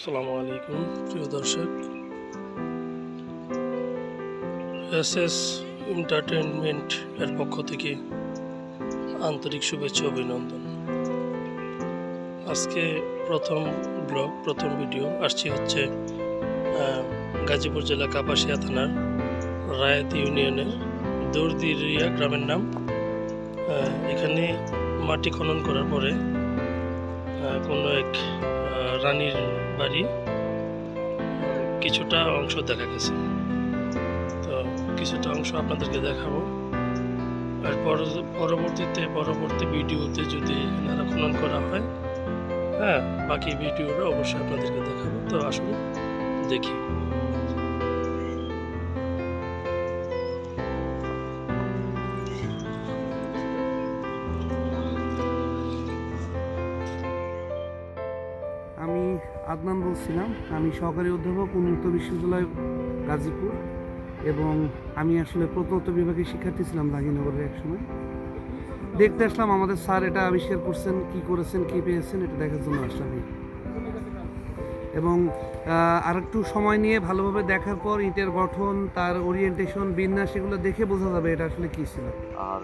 আসসালামু আলাইকুম প্রিয় দর্শক, এসএস এন্টারটেইনমেন্ট এর পক্ষ থেকে আন্তরিক শুভেচ্ছা অভিনন্দন। আজকে প্রথম ভিডিও আসছি হচ্ছে গাজীপুর জেলা কাপাসিয়া থানার রায়ত ইউনিয়নের দৌড়দিরিয়া গ্রামের নাম। এখানে মাটি খনন করার পরে কোনো এক রানীর বাড়ি কিছুটা অংশ দেখা গেছে, তো কিছুটা অংশ আপনাদেরকে দেখাবো। আর পরবর্তী ভিডিওতে যদি এনারা খনন করা হয়, বাকি ভিডিওটা অবশ্যই আপনাদেরকে দেখাবো। তো আসুন দেখি। আমি আদনান বলছিলাম। আমি সহকারী অধ্যাপক উন্মুক্ত বিশ্ববিদ্যালয় গাজীপুর, এবং আমি আসলে প্রত্নতত্ত্ব বিভাগের শিক্ষার্থী ছিলাম জাহাঙ্গীরনগরের এক সময়। দেখতে আসলাম আমাদের স্যার এটা আবিষ্কার করছেন, কি করেছেন, কি পেয়েছেন, এটা দেখার জন্য আসলাম। এবং আর একটু সময় নিয়ে ভালোভাবে দেখার পর ইটের গঠন, তার ওরিয়েন্টেশন, বিন্যাস, এগুলো দেখে বোঝা যাবে এটা আসলে কী ছিল। আর